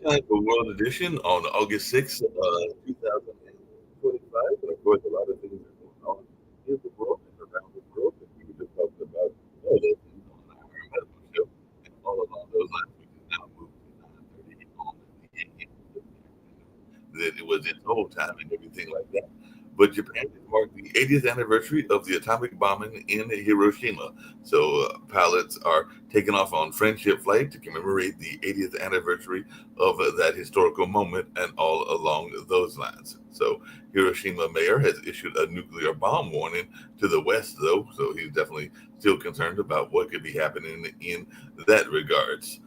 Time for World Edition on August 6th, 2025. And of course, a lot of things are going on in the world and around the world that we were just talking about earlier on our medical show. And all along those lines, we can now move to 9:30 on the AM that it was its whole time and everything like that. But Japan has marked the 80th anniversary of the atomic bombing in Hiroshima. So pilots are taking off on friendship flight to commemorate the 80th anniversary of that historical moment and all along those lines. So Hiroshima mayor has issued a nuclear bomb warning to the West, though. So he's definitely still concerned about what could be happening in that regards.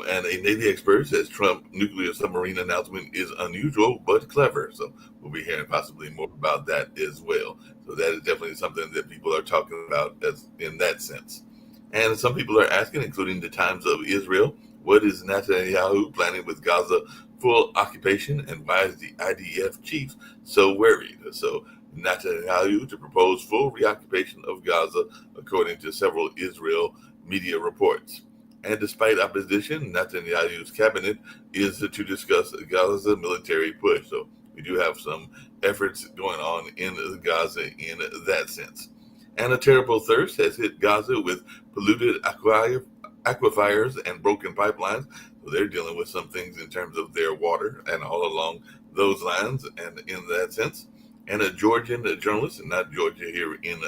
And a Navy expert says Trump nuclear submarine announcement is unusual but clever. So we'll be hearing possibly more about that as well. So that is definitely something that people are talking about as in that sense. And some people are asking, including the Times of Israel, what is Netanyahu planning with Gaza full occupation, and why is the IDF chief so worried? So Netanyahu to propose full reoccupation of Gaza, according to several Israel media reports. And despite opposition, Netanyahu's cabinet is to discuss Gaza's military push. So we do have some efforts going on in Gaza in that sense. And a terrible thirst has hit Gaza with polluted aquifers and broken pipelines. So they're dealing with some things in terms of their water and all along those lines and in that sense. And a Georgian journalist, and not Georgia here in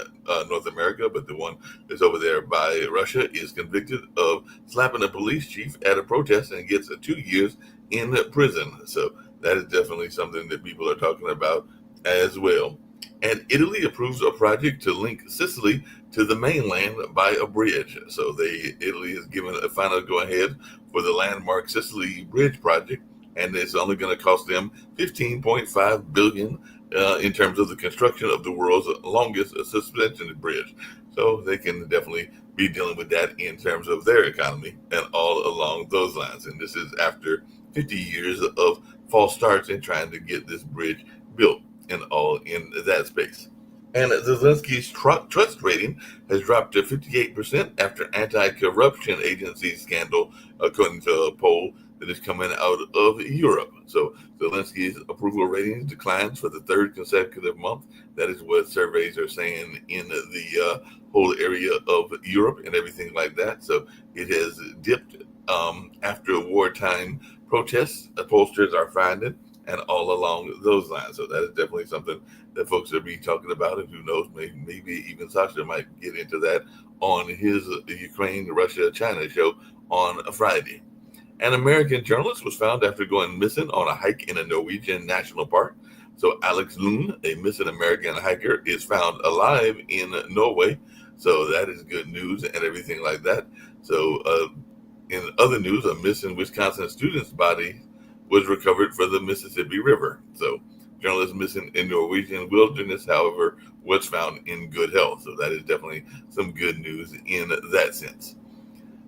North America, but the one that's over there by Russia, is convicted of slapping a police chief at a protest and gets 2 years in prison. So that is definitely something that people are talking about as well. And Italy approves a project to link Sicily to the mainland by a bridge. So Italy has given a final go ahead for the landmark Sicily Bridge project, and it's only going to cost them 15.5 billion in terms of the construction of the world's longest suspension bridge. So they can definitely be dealing with that in terms of their economy and all along those lines. And this is after 50 years of false starts in trying to get this bridge built and all in that space. And Zelensky's trust rating has dropped to 58% after anti-corruption agency scandal, according to a poll that is coming out of Europe. So Zelensky's approval ratings declines for the third consecutive month. That is what surveys are saying in the whole area of Europe and everything like that. So it has dipped after wartime protests, pollsters are finding, and all along those lines. So that is definitely something that folks will be talking about. And who knows, maybe even Sasha might get into that on his Ukraine, Russia, China show on a Friday. An American journalist was found after going missing on a hike in a Norwegian national park. So Alex Lund, a missing American hiker, is found alive in Norway. So that is good news and everything like that. So in other news, a missing Wisconsin student's body was recovered from the Mississippi River. So journalist missing in Norwegian wilderness, however, was found in good health. So that is definitely some good news in that sense.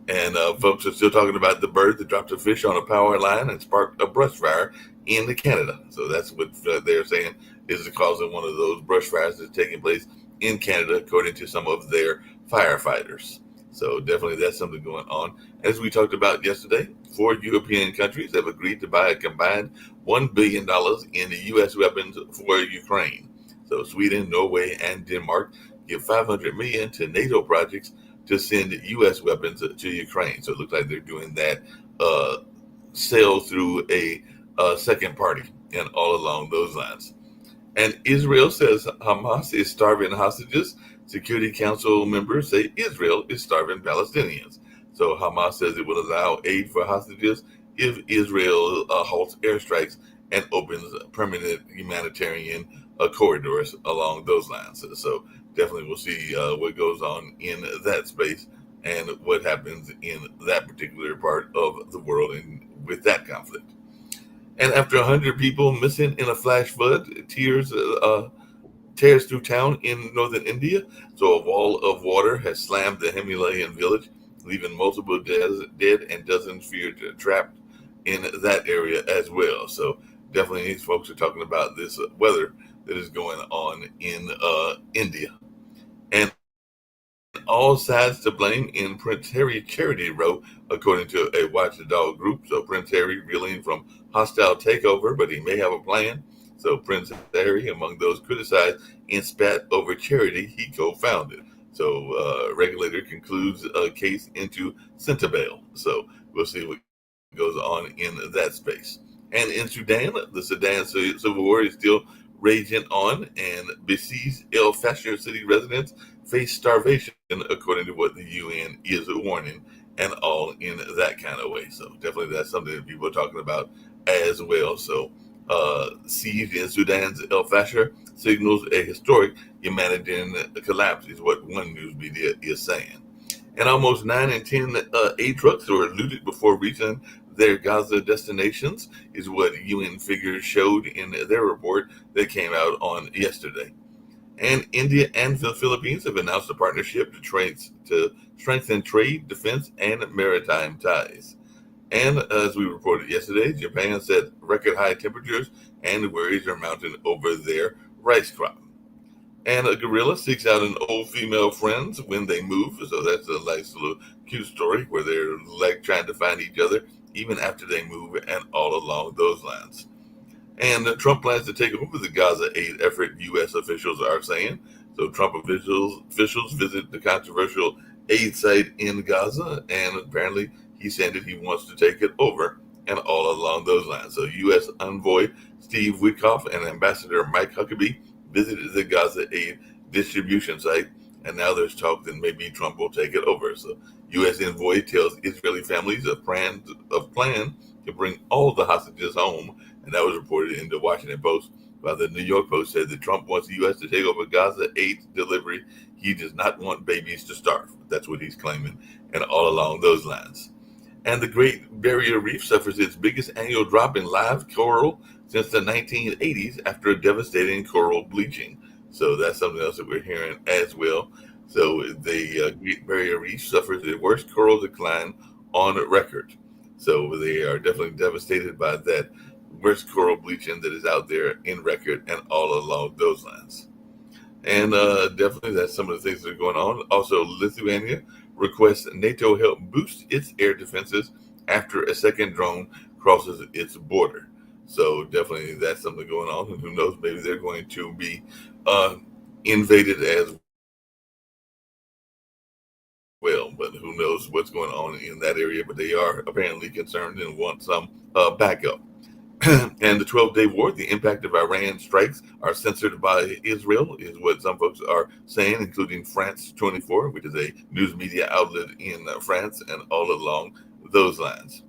And folks are still talking about the bird that dropped a fish on a power line and sparked a brush fire in Canada. So that's what they're saying is the cause of one of those brush fires that's taking place in Canada, according to some of their firefighters. So definitely that's something going on. As we talked about yesterday, 4 European countries have agreed to buy a combined $1 billion in U.S. weapons for Ukraine. So Sweden, Norway, and Denmark give 500 million to NATO projects to send U.S. weapons to Ukraine. So it looks like they're doing that uh, sale through a second party and all along those lines. And Israel says Hamas is starving hostages. Security Council members say Israel is starving Palestinians. So Hamas says it will allow aid for hostages if Israel halts airstrikes and opens permanent humanitarian corridors along those lines. So definitely we'll see what goes on in that space and what happens in that particular part of the world and with that conflict. And after 100 people missing in a flash flood, tears through town in northern India. So a wall of water has slammed the Himalayan village, leaving multiple dead and dozens feared trapped in that area as well. So definitely these folks are talking about this weather that is going on in India. And all sides to blame in Prince Harry charity row, according to a watchdog group. So Prince Harry reeling from hostile takeover, but he may have a plan. So Prince Harry, among those criticized in spat over charity he co-founded. So regulator concludes a case into Centabale. So we'll see what goes on in that space. And in Sudan, the Sudan civil war is still raging on, and besieged El Fasher city residents face starvation, according to what the UN is warning, and all in that kind of way. So definitely that's something that people are talking about as well. So siege in Sudan's El Fasher signals a historic humanitarian collapse, is what one news media is saying. And almost 9 in 10 aid trucks were looted before reaching their Gaza destinations, is what UN figures showed in their report that came out on yesterday. And India and the Philippines have announced a partnership to strengthen trade, defense, and maritime ties. And as we reported yesterday, Japan set record high temperatures and worries are mounting over their rice crop. And a gorilla seeks out an old female friend when they move. So that's a nice little cute story where they're like trying to find each other even after they move, and all along those lines. And Trump plans to take over the Gaza aid effort, U.S. officials are saying. So Trump officials visit the controversial aid site in Gaza, and apparently he's saying that he wants to take it over, and all along those lines. So U.S. envoy Steve Witkoff and Ambassador Mike Huckabee visited the Gaza aid distribution site, and now there's talk that maybe Trump will take it over. So U.S. envoy tells Israeli families of plan to bring all the hostages home, and that was reported in the Washington Post. While the New York Post said that Trump wants the U.S. to take over Gaza aid delivery, he does not want babies to starve. That's what he's claiming, and all along those lines. And the Great Barrier Reef suffers its biggest annual drop in live coral since the 1980s after a devastating coral bleaching. So that's something else that we're hearing as well. So the Great Barrier Reef suffers the worst coral decline on record. So they are definitely devastated by that worst coral bleaching that is out there in record, and all along those lines. And definitely that's some of the things that are going on. Also, Lithuania requests NATO help boost its air defenses after a second drone crosses its border. So definitely that's something going on. And who knows, maybe they're going to be invaded as well. But who knows what's going on in that area. But they are apparently concerned and want some backup. And the 12-day war, the impact of Iran strikes are censored by Israel, is what some folks are saying, including France 24, which is a news media outlet in France, and all along those lines.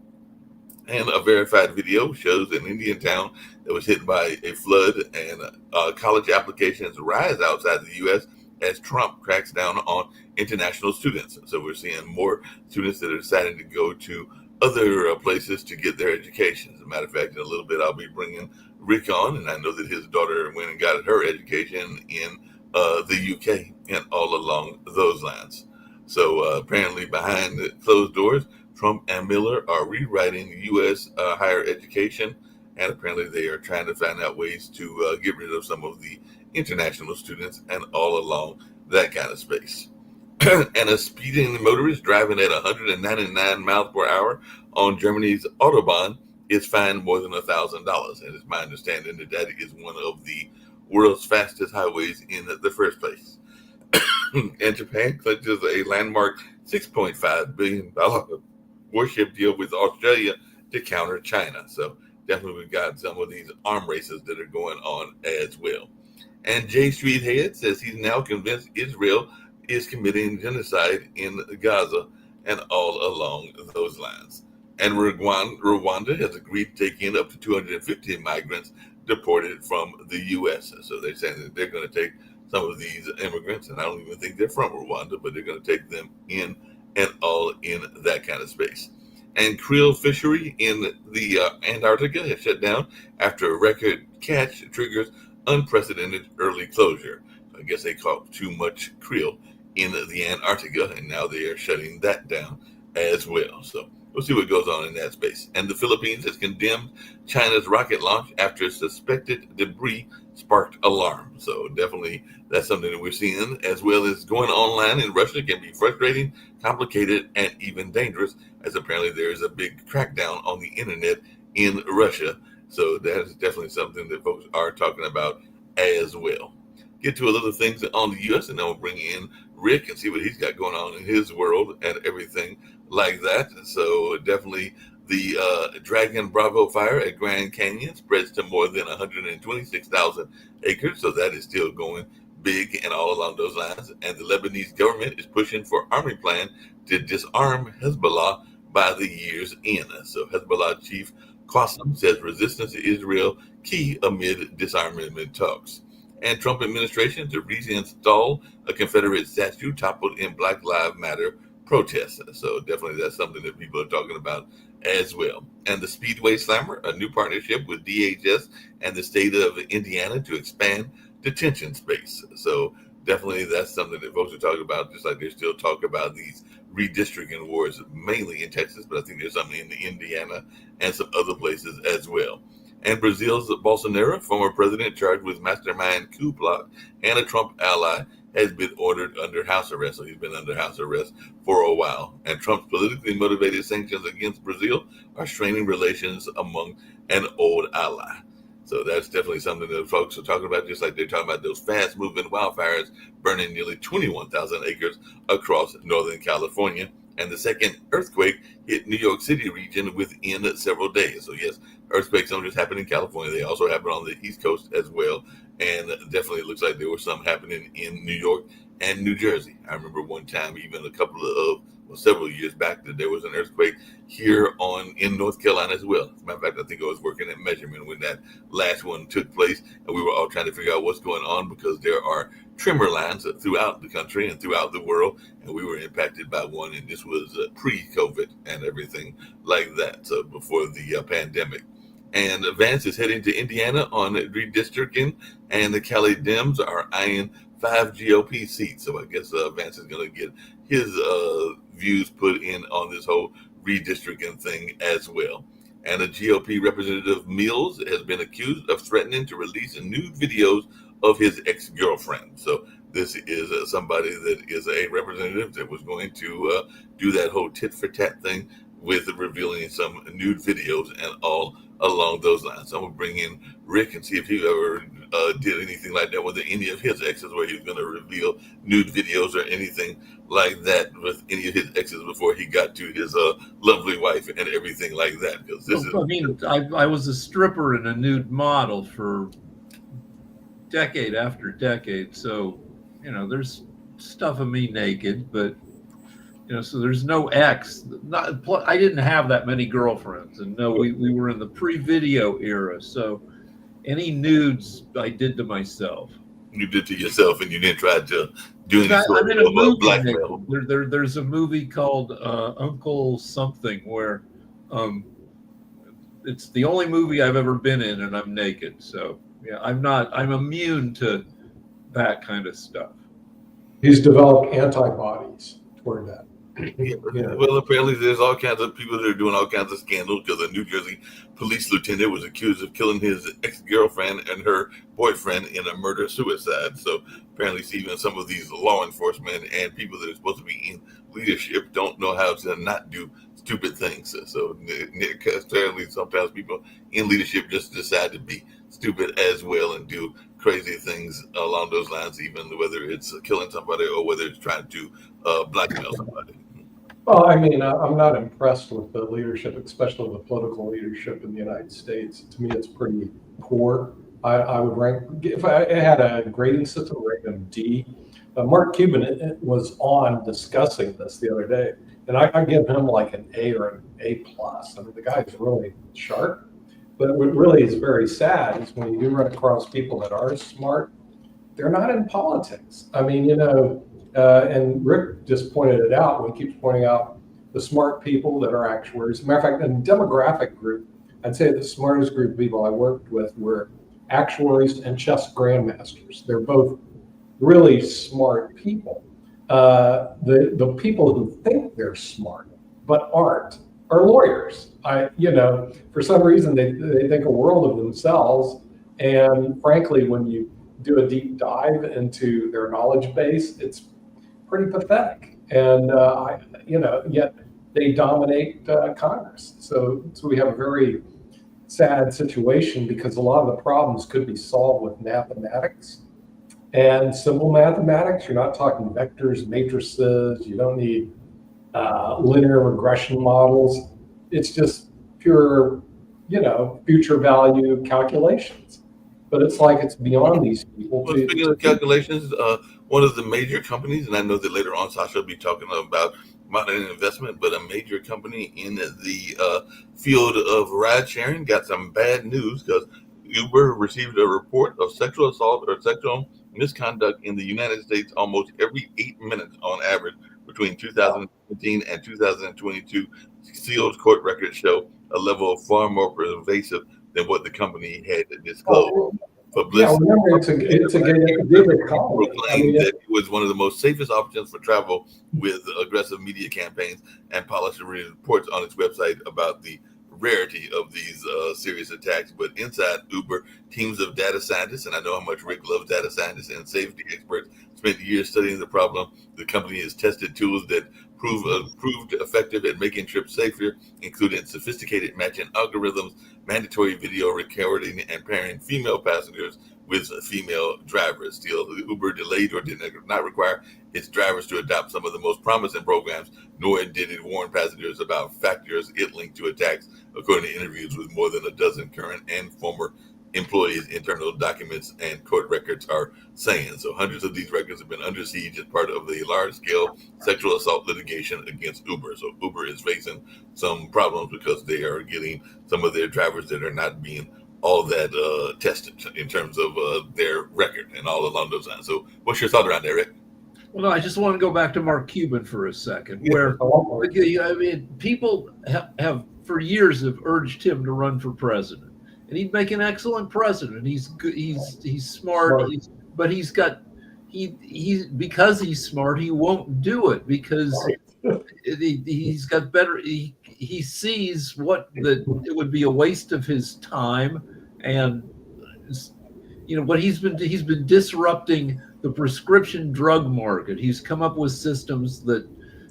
And a verified video shows an Indian town that was hit by a flood, and college applications rise outside the U.S. as Trump cracks down on international students. So we're seeing more students that are deciding to go to other places to get their education. As a matter of fact, in a little bit, I'll be bringing Rick on, and I know that his daughter went and got her education in the UK, and all along those lines. So apparently, behind the closed doors, Trump and Miller are rewriting U.S. Higher education, and apparently they are trying to find out ways to get rid of some of the international students, and all along that kind of space. And a speeding motorist driving at 199 miles per hour on Germany's Autobahn is fined more than $1,000. And it's my understanding that that is one of the world's fastest highways in the first place. And Japan clinches a landmark $6.5 billion warship deal with Australia to counter China. So definitely we've got some of these arm races that are going on as well. And J Street Head says he's now convinced Israel is committing genocide in Gaza, and all along those lines. And Rwanda has agreed to take in up to 250 migrants deported from the U.S. So they're saying that they're going to take some of these immigrants, and I don't even think they're from Rwanda, but they're going to take them in, and all in that kind of space. And krill fishery in the Antarctica has shut down after a record catch triggers unprecedented early closure. I guess they caught too much krill in the Antarctica, and now they are shutting that down as well. So we'll see what goes on in that space. And the Philippines has condemned China's rocket launch after suspected debris sparked alarm. So definitely that's something that we're seeing, as well as going online in Russia can be frustrating, complicated, and even dangerous, as apparently there is a big crackdown on the internet in Russia. So that is definitely something that folks are talking about as well. Get to a little things on the U.S. and then we'll bring in Rick and see what he's got going on in his world and everything like that. So definitely the Dragon Bravo fire at Grand Canyon spreads to more than 126,000 acres. So that is still going big and all along those lines. And the Lebanese government is pushing for army plan to disarm Hezbollah by the year's end. So Hezbollah chief Qassem says resistance to Israel key amid disarmament talks. And Trump administration to reinstall a Confederate statue toppled in Black Lives Matter protests. So definitely that's something that people are talking about as well. And the Speedway Slammer, a new partnership with DHS and the state of Indiana to expand detention space. So definitely that's something that folks are talking about, just like they still talk about these redistricting wars, mainly in Texas, but I think there's something in Indiana and some other places as well. And Brazil's Bolsonaro, former president charged with mastermind coup plot and a Trump ally, has been ordered under house arrest. So he's been under house arrest for a while. And Trump's politically motivated sanctions against Brazil are straining relations among an old ally. So that's definitely something that folks are talking about, just like they're talking about those fast-moving wildfires burning nearly 21,000 acres across Northern California. And the second earthquake hit New York City region within several days. So yes, earthquakes don't just happen in California; they also happen on the East Coast as well. And definitely, it looks like there were some happening in New York and New Jersey. I remember one time, even several years back, that there was an earthquake here in North Carolina as well. As a matter of fact, I think I was working at Measurement when that last one took place, and we were all trying to figure out what's going on because there are tremor lines throughout the country and throughout the world, and we were impacted by one, and this was pre-COVID and everything like that, so before the pandemic. And Vance is heading to Indiana on redistricting, and the Cali Dems are eyeing 5 GOP seats. So I guess Vance is going to get his views put in on this whole redistricting thing as well. And a GOP representative, Mills, has been accused of threatening to release nude videos of his ex-girlfriend. So this is somebody that is a representative that was going to do that whole tit for tat thing with revealing some nude videos and all along those lines. So I'm going to bring in Rick and see if he ever did anything like that with any of his exes, where he was going to reveal nude videos or anything like that with any of his exes before he got to his lovely wife and everything like that. Because I was a stripper and a nude model for decade after decade. So, there's stuff of me naked, but so there's no ex. I didn't have that many girlfriends, and no, we were in the pre-video era. So any nudes I did to myself. You did to yourself, and you didn't try to do any sort of blackmail. There's a movie called Uncle Something where it's the only movie I've ever been in, and I'm naked. So yeah, I'm immune to that kind of stuff. He's developed antibodies toward that. Yeah. Well, apparently there's all kinds of people that are doing all kinds of scandals, because a New Jersey police lieutenant was accused of killing his ex-girlfriend and her boyfriend in a murder-suicide. So apparently even some of these law enforcement and people that are supposed to be in leadership don't know how to not do stupid things. So apparently sometimes people in leadership just decide to be stupid as well and do crazy things along those lines, even whether it's killing somebody or whether it's trying to blackmail somebody. Well, I mean, I'm not impressed with the leadership, especially the political leadership in the United States. To me, it's pretty poor. I would rank, if I had a grading system, rank them D. Mark Cuban was on discussing this the other day, and I give him like an A or an A plus. I mean, the guy's really sharp. But what really is very sad is when you do run across people that are smart, they're not in politics. I mean, and Rick just pointed it out. We keep pointing out the smart people that are actuaries. As a matter of fact, in the demographic group, I'd say the smartest group of people I worked with were actuaries and chess grandmasters. They're both really smart people. The people who think they're smart but aren't are lawyers. For some reason, they think a world of themselves. And frankly, when you do a deep dive into their knowledge base, it's pretty pathetic. And, yet they dominate Congress. So we have a very sad situation because a lot of the problems could be solved with mathematics and simple mathematics. You're not talking vectors, matrices. You don't need linear regression models. It's just pure, future value calculations. But it's like it's beyond these people. Well, speaking of calculations, one of the major companies, and I know that later on Sasha will be talking about modern investment, but a major company in the field of ride sharing got some bad news because Uber received a report of sexual assault or sexual misconduct in the United States almost every 8 minutes on average between 2017 and 2022. Sealed court records show a level far more pervasive than what the company had disclosed. Remember, it's a gig economy. Proclaimed that it was one of the most safest options for travel with aggressive media campaigns and policy reports on its website about the rarity of these serious attacks. But inside Uber, teams of data scientists, and I know how much Rick loves data scientists and safety experts, spent years studying the problem. The company has tested tools that proved effective at making trips safer, including sophisticated matching algorithms, mandatory video recording, and pairing female passengers with female drivers. Still, Uber delayed or did not require its drivers to adopt some of the most promising programs, nor did it warn passengers about factors it linked to attacks, according to interviews with more than a dozen current and former employees. Internal documents and court records are saying. So hundreds of these records have been under siege as part of the large-scale sexual assault litigation against Uber. So Uber is facing some problems because they are getting some of their drivers that are not being all that tested in terms of their record and all along those lines. So what's your thought around that, Rick? Well, no, I just want to go back to Mark Cuban for a second, where people have for years have urged him to run for president, and he'd make an excellent president. He's good, he's smart, but because he's smart, he won't do it because he's got better. He sees it would be a waste of his time, and what he's been disrupting the prescription drug market. He's come up with systems that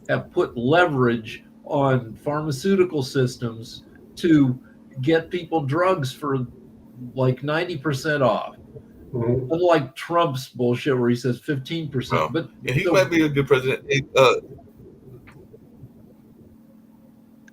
have put leverage on pharmaceutical systems to get people drugs for like 90% off. Mm-hmm. Unlike Trump's bullshit where he says 15%. Well, but he might be a good president.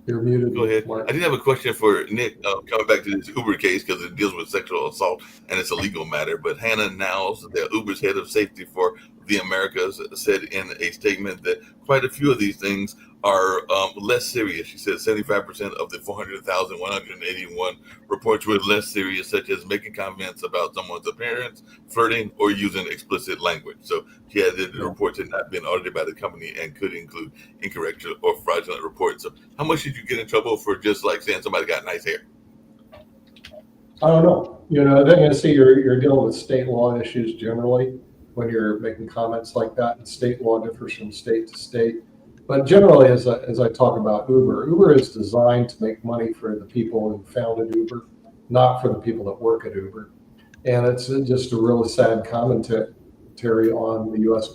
You're muted. Go ahead. Mark. I did have a question for Nick coming back to this Uber case because it deals with sexual assault and it's a legal matter. But Hannah Niles, the Uber's head of safety for the Americas, said in a statement that quite a few of these things are less serious. She said 75% of the 400,181 reports were less serious, such as making comments about someone's appearance, flirting, or using explicit language. So she added the reports had not been audited by the company and could include incorrect or fraudulent reports. So how much did you get in trouble for just like saying somebody got nice hair? I don't know. Then you see you're dealing with state law issues generally when you're making comments like that, and state law differs from state to state. But generally, as I talk about Uber is designed to make money for the people who founded Uber, not for the people that work at Uber. And it's just a really sad commentary on the U.S.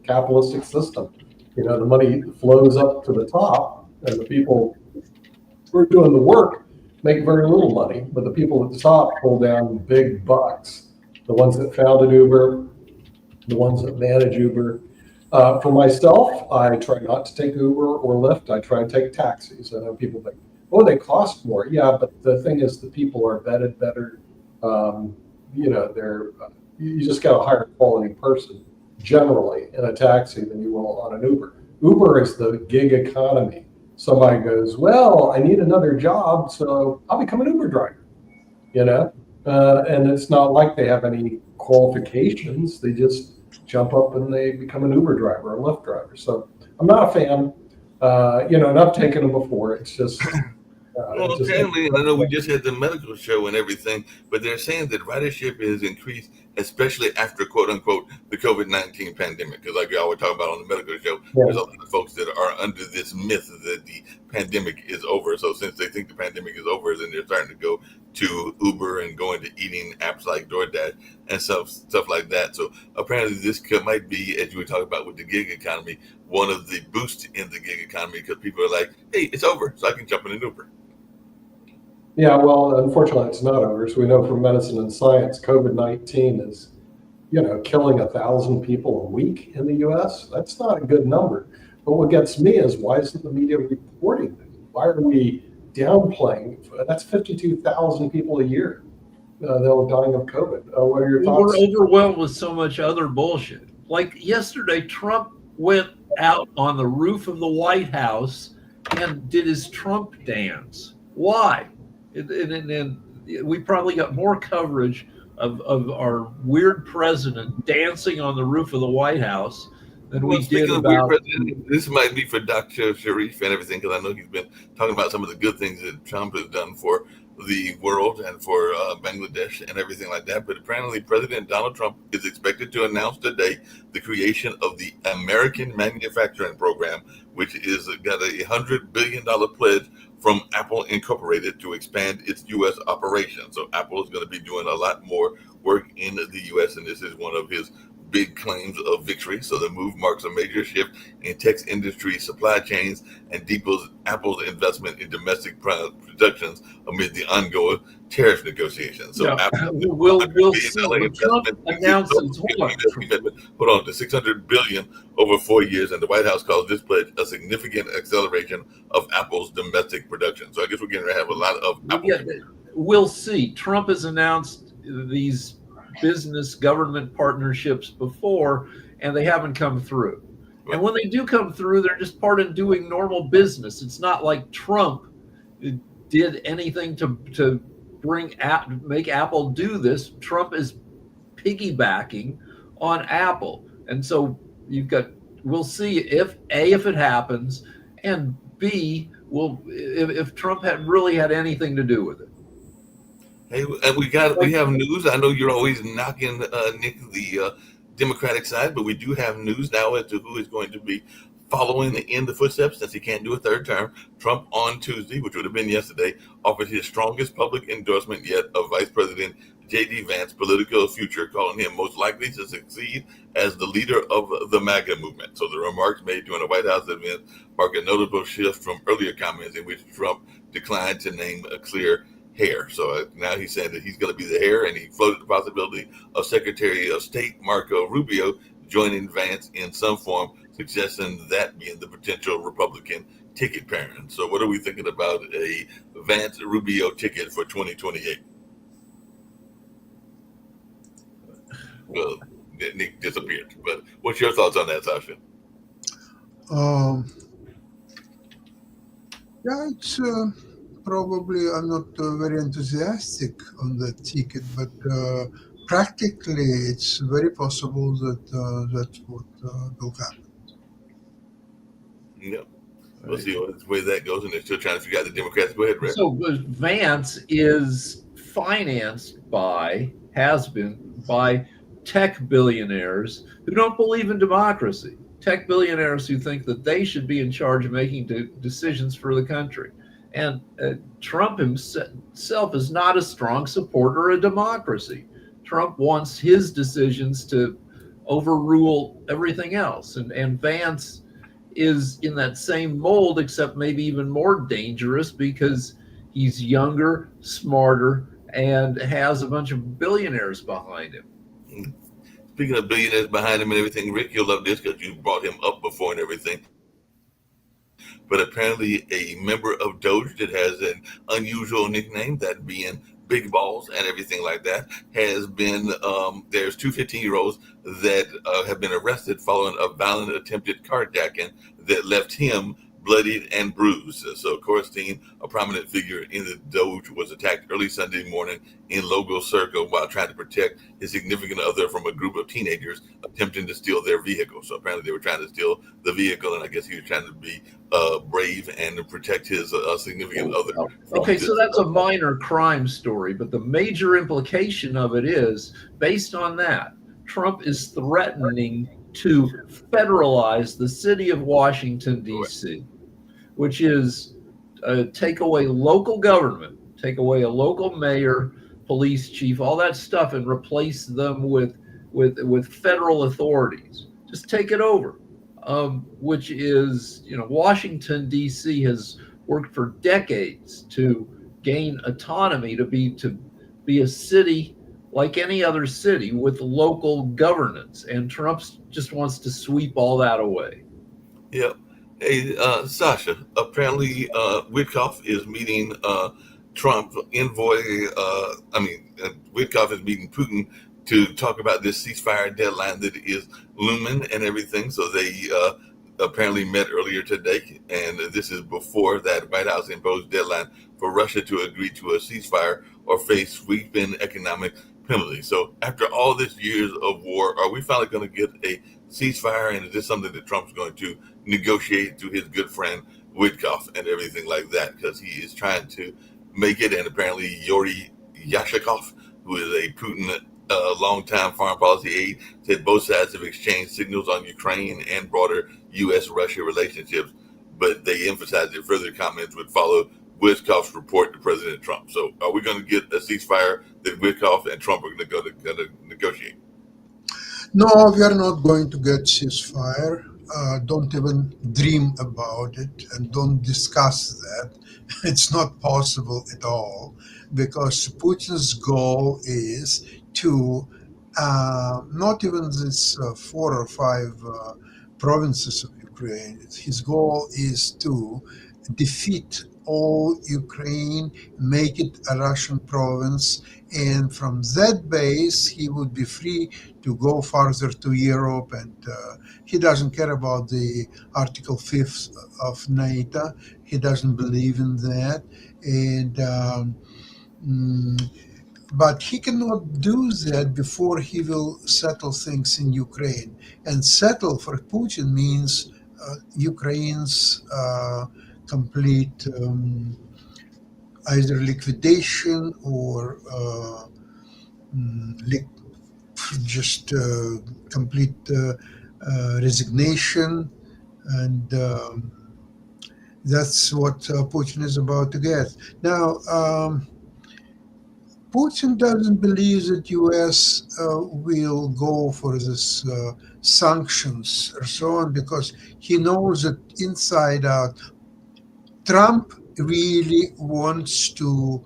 Capitalistic system. The money flows up to the top, and the people who are doing the work make very little money, but the people at the top pull down big bucks. The ones that founded Uber, the ones that manage Uber. For myself, I try not to take Uber or Lyft. I try to take taxis. I know people think, they cost more. Yeah, but the thing is, the people are vetted better. You just got a higher quality person generally in a taxi than you will on an Uber. Uber is the gig economy. Somebody goes, I need another job, so I'll become an Uber driver. And it's not like they have any qualifications. They just jump up and they become an Uber driver or Lyft driver. So I'm not a fan, and I've taken them before. It's just. Apparently, I know we just had the medical show and everything, but they're saying that ridership has increased especially after quote unquote the COVID-19 pandemic. Because like we always talk about on the medical show, Yeah. there's a lot of folks that are under this myth that the pandemic is over. So since they think the pandemic is over, then they're starting to go to Uber and going to eating apps like DoorDash and stuff like that. So apparently this might be, as you were talking about with the gig economy, one of the boosts in the gig economy, because people are like, hey, it's over, so I can jump in an Uber. Yeah, well, unfortunately, it's not over. As we know from medicine and science, COVID-19 is, killing 1,000 people a week in the U.S. That's not a good number. But what gets me is, why isn't the media reporting this? Why are we downplaying? That's 52,000 people a year that are dying of COVID. What are your thoughts? We're overwhelmed with so much other bullshit. Like yesterday, Trump went out on the roof of the White House and did his Trump dance. Why? And we probably got more coverage of our weird president dancing on the roof of the White House than we did about. This might be for Dr. Sharif and everything, because I know he's been talking about some of the good things that Trump has done for the world and for Bangladesh and everything like that. But apparently President Donald Trump is expected to announce today the creation of the American Manufacturing Program, which is got a $100 billion pledge from Apple Incorporated to expand its U.S. operations. So Apple is going to be doing a lot more work in the U.S., and this is one of his big claims of victory. So the move marks a major shift in tech industry supply chains and deepens Apple's investment in domestic productions amid the ongoing tariff negotiations. So we'll see. Trump announces hold on, the $600 billion over 4 years, and the White House calls this pledge a significant acceleration of Apple's domestic production. So I guess we're going to have a lot of Apple. Yeah, we'll see. Trump has announced these business government partnerships before, and they haven't come through. And when they do come through, they're just part of doing normal business. It's not like Trump did anything to make Apple do this. Trump is piggybacking on Apple, and so we'll see if it happens, and B, if Trump had really had anything to do with it. Hey, we have news. I know you're always knocking Nick the Democratic side, but we do have news now as to who is going to be following in the footsteps, since he can't do a third term. Trump on Tuesday, which would have been yesterday, offered his strongest public endorsement yet of Vice President J.D. Vance's political future, calling him most likely to succeed as the leader of the MAGA movement. So the remarks made during a White House event mark a notable shift from earlier comments in which Trump declined to name a clear heir. So now he's saying that he's going to be the heir, and he floated the possibility of Secretary of State Marco Rubio joining Vance in some form, suggesting that being the potential Republican ticket pairing. So what are we thinking about a Vance-Rubio ticket for 2028? Well, Nick disappeared, but what's your thoughts on that, Sasha? Yeah, it's probably I'm not very enthusiastic on that ticket, but practically it's very possible that that's what will happen. Yeah. We'll see which way that goes, and they're still trying to figure out the Democrats. Go ahead, Rick. So Vance is has been by tech billionaires who don't believe in democracy. Tech billionaires who think that they should be in charge of making decisions for the country. And Trump himself is not a strong supporter of democracy. Trump wants his decisions to overrule everything else. And Vance is in that same mold, except maybe even more dangerous because he's younger, smarter, and has a bunch of billionaires behind him. Speaking of billionaires behind him and everything, Rick, you'll love this because you brought him up before and everything. But apparently a member of Doge that has an unusual nickname, that being Big Balls and everything like that, has been, there's two 15-year-olds that have been arrested following a violent attempted carjacking that left him bloodied and bruised. So Korstein, a prominent figure in the Doge, was attacked early Sunday morning in Logo Circle while trying to protect his significant other from a group of teenagers attempting to steal their vehicle. So apparently they were trying to steal the vehicle, and I guess he was trying to be brave and to protect his significant other. Okay, so that's a minor crime story, but the major implication of it is, based on that, Trump is threatening to federalize the city of Washington, D.C., which is take away local government, take away a local mayor, police chief, all that stuff, and replace them with federal authorities. Just take it over, which is, Washington, D.C. has worked for decades to gain autonomy to be a city like any other city with local governance, and Trump just wants to sweep all that away. Yeah. Hey, Sasha, apparently Witkoff is meeting Trump Witkoff is meeting Putin to talk about this ceasefire deadline that is looming and everything. So they apparently met earlier today, and this is before that White House imposed deadline for Russia to agree to a ceasefire or face sweeping economic penalties. So after all this years of war, are we finally going to get a ceasefire? And is this something that Trump's going to negotiate through his good friend Witkoff and everything like that? Because he is trying to make it. And apparently Yuri Yashikov, who is a Putin longtime foreign policy aide, said both sides have exchanged signals on Ukraine and broader U.S.-Russia relationships, but they emphasized that further comments would follow Witkoff's report to President Trump. So are we going to get a ceasefire that Witkoff and Trump are going to negotiate? No, we are not going to get ceasefire. Don't even dream about it, and don't discuss that. It's not possible at all, because Putin's goal is to not even this 4 or 5 provinces of Ukraine. His goal is to defeat all Ukraine, make it a Russian province, and from that base he would be free to go farther to Europe, and he doesn't care about the Article 5th of NATO. He doesn't believe in that, and but he cannot do that before he will settle things in Ukraine. And settle for Putin means Ukraine's complete either liquidation or just complete resignation, and that's what Putin is about to get. Now, Putin doesn't believe that U.S. will go for this sanctions or so on, because he knows that inside out, Trump really wants to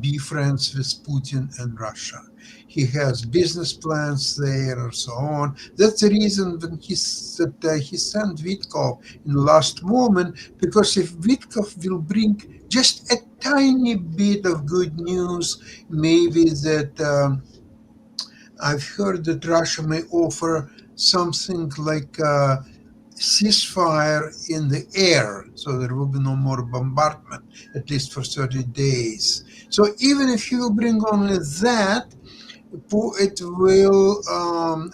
be friends with Putin and Russia. He has business plans there and so on. That's the reason when he said he sent Witkoff in the last moment, because if Witkoff will bring just a tiny bit of good news, maybe that I've heard that Russia may offer something like ceasefire in the air, so there will be no more bombardment, at least for 30 days. So even if you bring only that, it will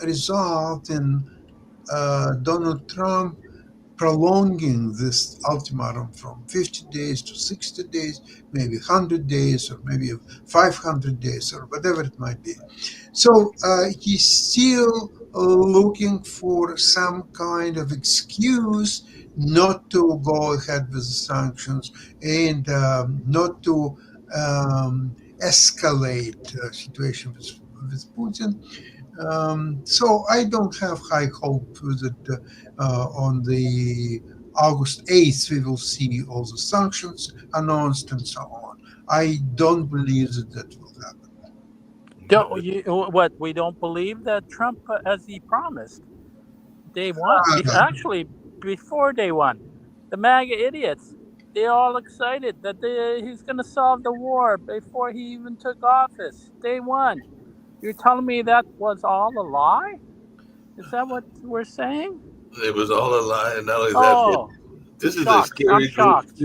result in Donald Trump prolonging this ultimatum from 50 days to 60 days, maybe 100 days, or maybe 500 days, or whatever it might be. So he's still looking for some kind of excuse not to go ahead with the sanctions and not to escalate the situation with Putin. So I don't have high hope that on the August 8th we will see all the sanctions announced and so on. I don't believe that will happen. We don't believe that Trump, as he promised, day one, actually before day one, the MAGA idiots, they're all excited that he's going to solve the war before he even took office, day one. You're telling me that was all a lie? Is that what we're saying? It was all a lie, and not only that, This is a Shocked. I'm scary group. shocked.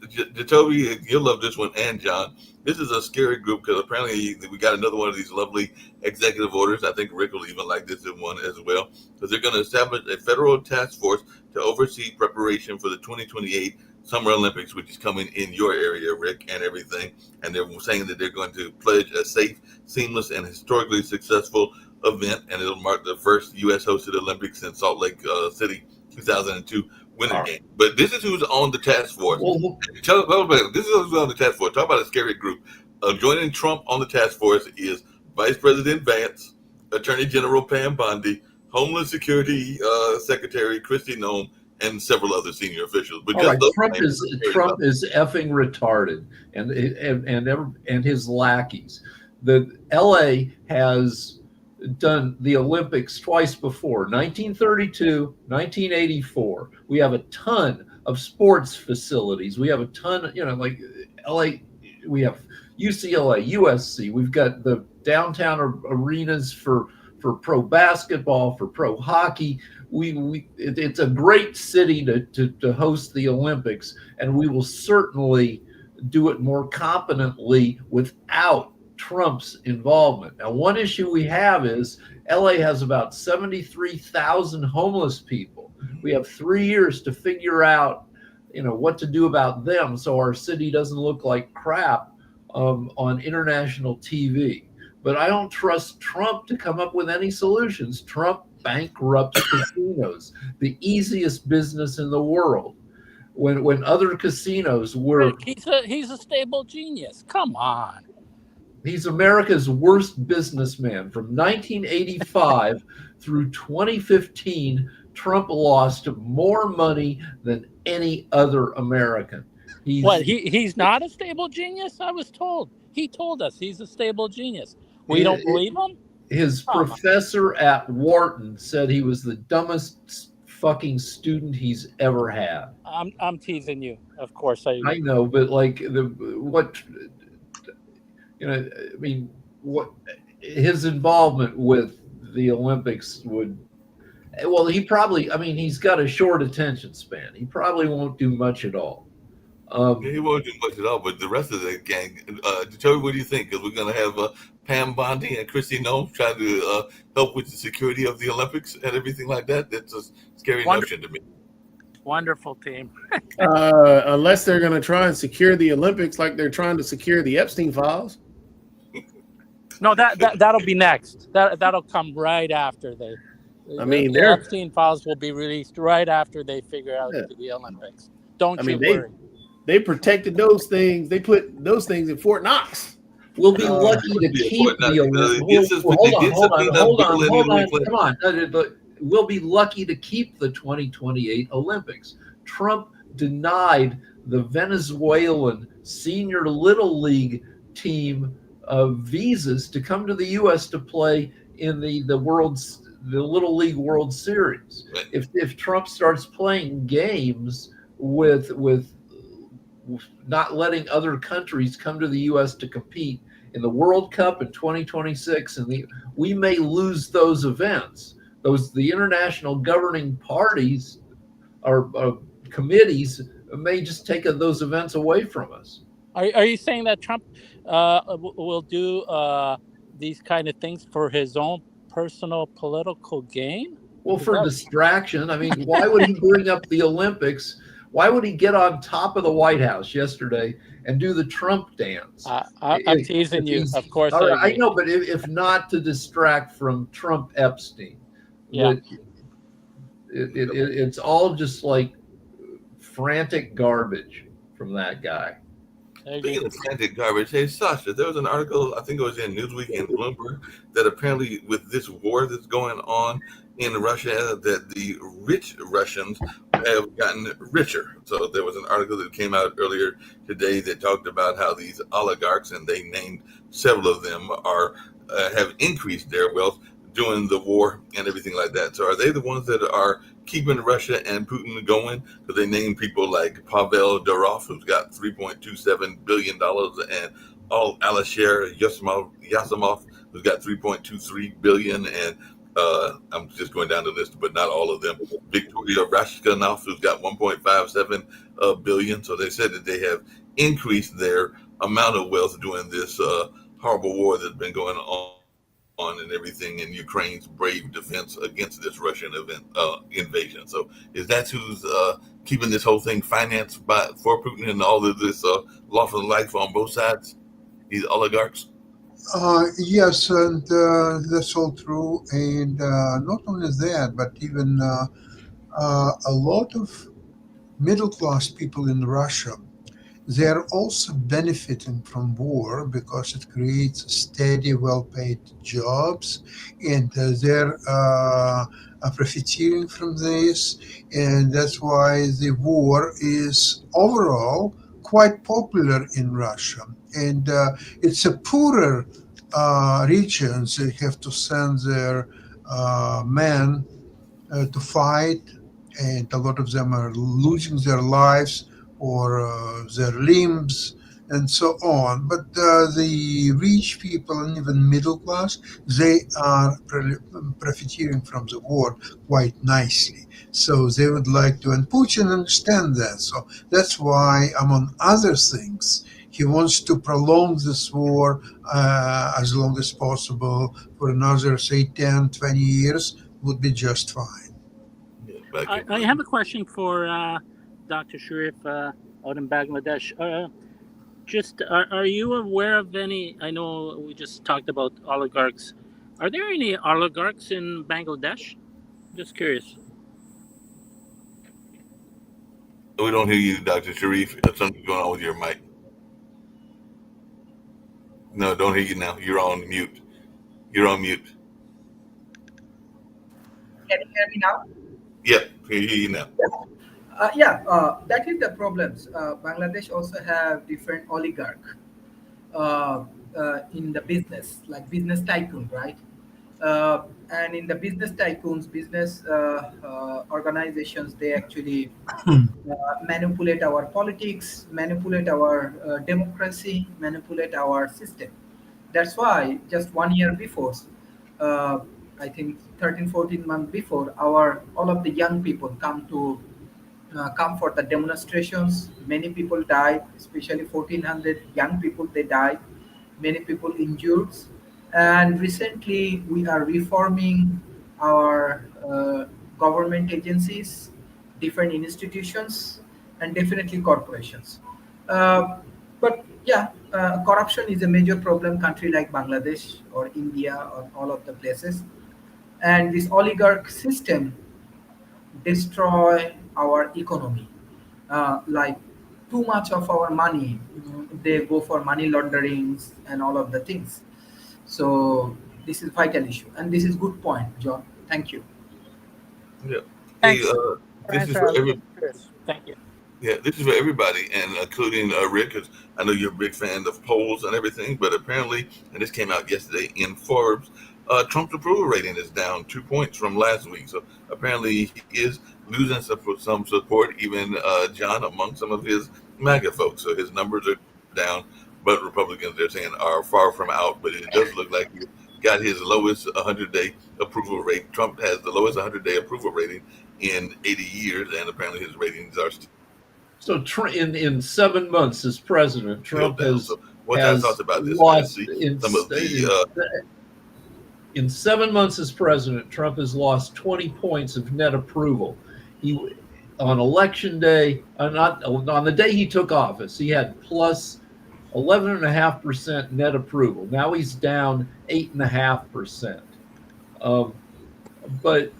Jacoby, you'll love this one, and John. This is a scary group because apparently we got another one of these lovely executive orders. I think Rick will even like this one as well, because they're going to establish a federal task force to oversee preparation for the 2028 Summer Olympics, which is coming in your area, Rick, and everything. And they're saying that they're going to pledge a safe, seamless, and historically successful event, and it'll mark the first U.S. hosted Olympics in Salt Lake City, 2002. Winter game. But this is who's on the task force. Well, This is who's on the task force. Talk about a scary group. Joining Trump on the task force is Vice President Vance, Attorney General Pam Bondi, Homeland Security Secretary Kristi Noem, and several other senior officials. But all right, Trump is effing retarded, and his lackeys. The LA has done the Olympics twice before, 1932, 1984. We have a ton of sports facilities. We have a ton, like LA, we have UCLA, USC. We've got the downtown arenas for pro basketball, for pro hockey. It's a great city to host the Olympics, and we will certainly do it more competently without Trump's involvement. Now, one issue we have is LA has about 73,000 homeless people. We have 3 years to figure out, what to do about them so our city doesn't look like crap on international TV. But I don't trust Trump to come up with any solutions. Trump bankrupts casinos, the easiest business in the world. When other casinos were... He's a stable genius. Come on. He's America's worst businessman. From 1985 through 2015, Trump lost more money than any other American. He's not a stable genius? I was told. He told us he's a stable genius. We don't believe him? His professor at Wharton said he was the dumbest fucking student he's ever had. I'm teasing you. Of course I know, but what his involvement with the Olympics would, he's got a short attention span. He probably won't do much at all. He won't do much at all, but the rest of the gang, Joey, what do you think? Because we're going to have Pam Bondi and Kristi Noem trying to help with the security of the Olympics and everything like that. That's a scary notion to me. Wonderful team. Unless they're going to try and secure the Olympics like they're trying to secure the Epstein files. No, that'll be next. That'll come right after the Epstein files will be released right after they figure out the Olympics. Don't you worry. They protected those things. They put those things in Fort Knox. We'll be lucky to keep the Olympics. Hold on. Come on. We'll be lucky to keep the 2028 Olympics. Trump denied the Venezuelan senior little league team visas to come to the U.S. to play in the Little League World Series. If Trump starts playing games with not letting other countries come to the U.S. to compete in the World Cup in 2026, we may lose those events. The international governing parties or committees may just take those events away from us. Are you saying that Trump will do these kind of things for his own personal political gain? Well, for distraction. Why would he bring up the Olympics? Why would he get on top of the White House yesterday and do the Trump dance? I'm teasing you, of course. I know, but if not to distract from Trump Epstein, it's all just like frantic garbage from that guy. Speaking of frantic garbage, hey Sasha, there was an article, I think it was in Newsweek and Bloomberg, that apparently with this war that's going on in Russia, that the rich Russians have gotten richer. So there was an article that came out earlier today that talked about how these oligarchs, and they named several of them, have increased their wealth during the war and everything like that. So are they the ones that are keeping Russia and Putin going? Because they name people like Pavel Durov, who's got $3.27 billion, and Alisher Yasimov, who's got $3.23 billion, and I'm just going down the list, but not all of them. Victoria Rashkanov, who's got 1.57 billion. So they said that they have increased their amount of wealth during this horrible war that's been going on and everything in Ukraine's brave defense against this Russian invasion. So is that who's keeping this whole thing financed for Putin and all of this lawful life on both sides? These oligarchs. Yes, and that's all true. And not only that, but even a lot of middle class people in Russia, they're also benefiting from war because it creates steady, well-paid jobs, and they're profiteering from this. And that's why the war is overall quite popular in Russia. And it's a poorer regions. They have to send their men to fight, and a lot of them are losing their lives or their limbs and so on. But the rich people and even middle class, they are profiteering from the war quite nicely. So they would like to, and Putin understands that. So that's why, among other things, he wants to prolong this war as long as possible for another, say, 10, 20 years would be just fine. I have a question for Dr. Sharif out in Bangladesh. Are you aware of any? I know we just talked about oligarchs. Are there any oligarchs in Bangladesh? Just curious. We don't hear you, Dr. Sharif. Something's going on with your mic. No, don't hear you now. You're on mute. You're on mute. Can you hear me now? Yep, can hear you now. That is the problems. Bangladesh also have different oligarch in the business, like business tycoon, right? And in the business tycoons, business organizations, they actually manipulate our politics, manipulate our democracy, manipulate our system. That's why just 1 year before, I think 13, 14 months before, all of the young people come for the demonstrations. Many people died, especially 1,400 young people, they died. Many people injured. And recently, we are reforming our government agencies, different institutions, and definitely corporations. But yeah, corruption is a major problem country like Bangladesh or India or all of the places. And this oligarch system destroy our economy. Like too much of our money, they go for money launderings and all of the things. So this is vital issue, and this is good point, John. Thank you. Yeah. Thanks. Hey, this is for Thank you. Yeah, this is for everybody, and including Rick, 'cause I know you're a big fan of polls and everything, but apparently, and this came out yesterday in Forbes, Trump's approval rating is down 2 points from last week. So apparently he is losing some support, even John, among some of his MAGA folks. So his numbers are down, but Republicans, they're saying, are far from out. But it does look like he got his lowest 100-day approval rate. Trump has the lowest 100-day approval rating in 80 years, and apparently his ratings are still. So in 7 months as president, Trump has what I thought about this, lost in 7 months as president, Trump has lost 20 points of net approval. He on election day, on the day he took office, he had plus 11.5% net approval. Now he's down 8.5%. But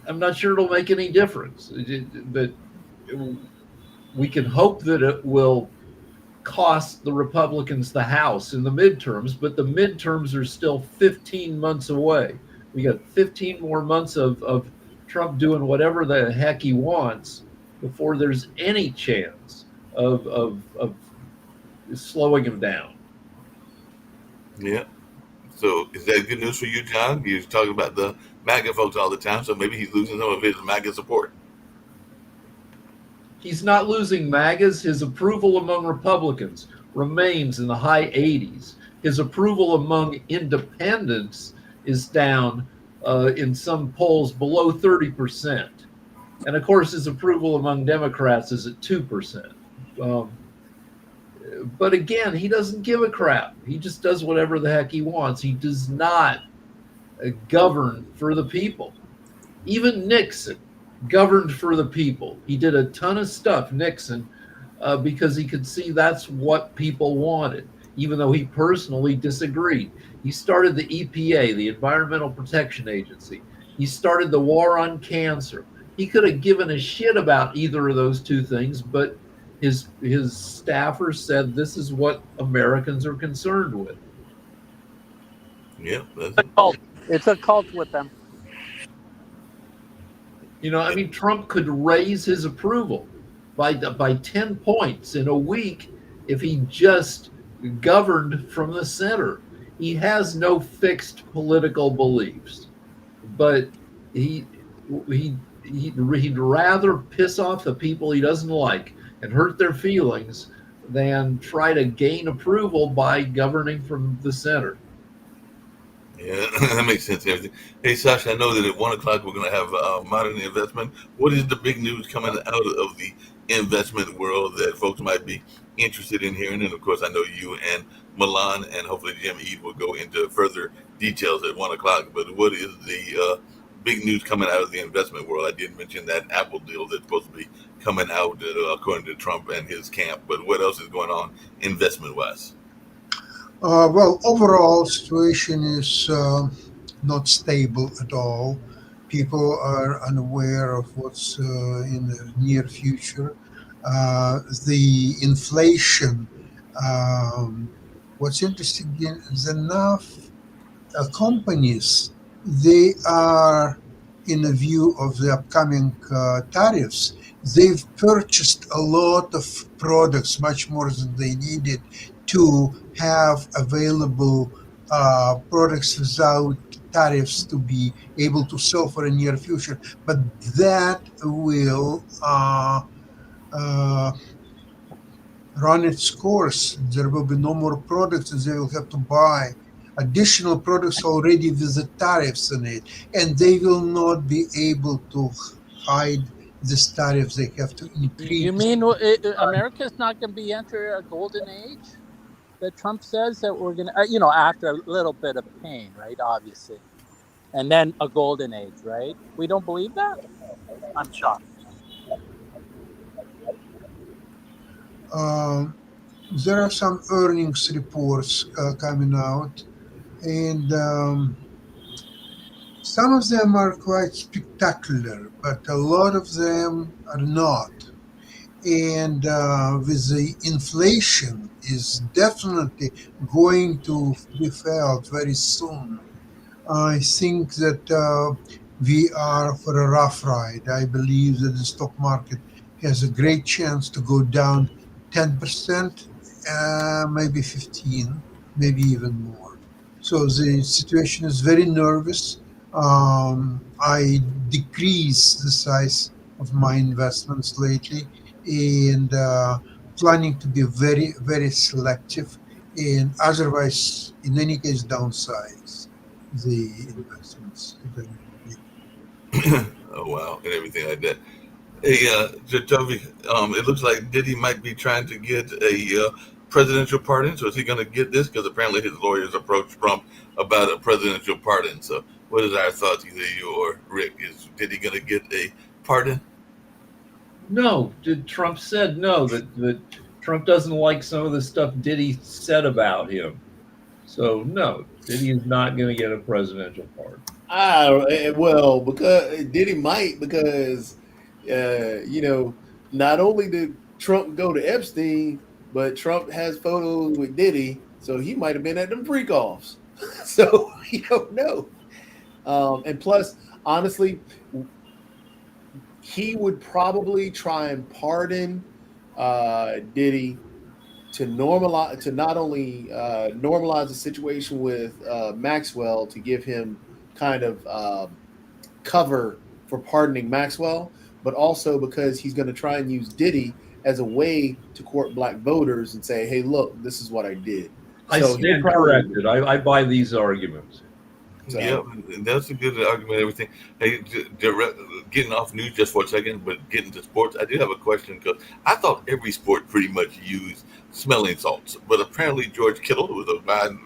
I'm not sure it'll make any difference. But we can hope that it will cost the Republicans the House in the midterms, but the midterms are still 15 months away. We got 15 more months of Trump doing whatever the heck he wants before there's any chance of slowing him down. Yeah. So is that good news for you, John? You're talking about the MAGA folks all the time, so maybe he's losing some of his MAGA support. He's not losing MAGAs. His approval among Republicans remains in the high 80s. His approval among independents is down in some polls below 30%. And of course, his approval among Democrats is at 2%. But again, he doesn't give a crap. He just does whatever the heck he wants. He does not govern for the people. Even Nixon governed for the people. He did a ton of stuff, Nixon, because he could see that's what people wanted, even though he personally disagreed. He started the EPA, the Environmental Protection Agency. He started the war on cancer. He could have given a shit about either of those two things, but his staffers said this is what Americans are concerned with. Yeah, that's It's a cult. It's a cult with them. You know, I mean, Trump could raise his approval by 10 points in a week if he just governed from the center. He has no fixed political beliefs, but he'd rather piss off the people he doesn't like and hurt their feelings than try to gain approval by governing from the center. Yeah, that makes sense. Everything. Hey, Sasha, I know that at 1 o'clock we're going to have Modern Investment. What is the big news coming out of the investment world that folks might be interested in hearing? And of course, I know you and Milan and hopefully Jim Eid will go into further details at 1 o'clock. But what is the big news coming out of the investment world? I did mention that Apple deal that's supposed to be coming out according to Trump and his camp. But what else is going on investment-wise? Well, overall situation is not stable at all. People are unaware of what's in the near future. The inflation. What's interesting is enough companies, they are in a view of the upcoming tariffs. They've purchased a lot of products, much more than they needed, to have available products without tariffs to be able to sell for a near future. But that will run its course. There will be no more products, and they will have to buy additional products already with the tariffs in it, and they will not be able to hide this tariffs. They have to increase. You mean America's not going to be enter a golden age? That Trump says that we're going to, after a little bit of pain, right? Obviously. And then a golden age, right? We don't believe that? I'm shocked. There are some earnings reports coming out, and some of them are quite spectacular, but a lot of them are not. And with the inflation is definitely going to be felt very soon. I think that we are for a rough ride. I believe that the stock market has a great chance to go down 10%, maybe 15, maybe even more. So the situation is very nervous. I decreased the size of my investments lately, and planning to be very, very selective, and otherwise, in any case, downsize the investments. Oh, wow, and everything like that. Hey, Jacoby, it looks like Diddy might be trying to get a presidential pardon. So is he going to get this? Because apparently his lawyers approached Trump about a presidential pardon. So what is our thoughts, either you or Rick? Is Diddy going to get a pardon? No, Trump said no, that Trump doesn't like some of the stuff Diddy said about him. So no, Diddy is not going to get a presidential pardon. Well, because Diddy might, because not only did Trump go to Epstein, but Trump has photos with Diddy, so he might have been at them freak-offs. So you don't know. And plus, honestly, he would probably try and pardon Diddy to not only normalize the situation with Maxwell, to give him kind of cover for pardoning Maxwell, but also because he's going to try and use Diddy as a way to court black voters and say, hey, look, this is what I did. I stand corrected. I buy these arguments. So Yeah, that's a good argument. Everything. Hey, getting off news just for a second, but getting to sports, I do have a question because I thought every sport pretty much used smelling salts, but apparently George Kittle, who is a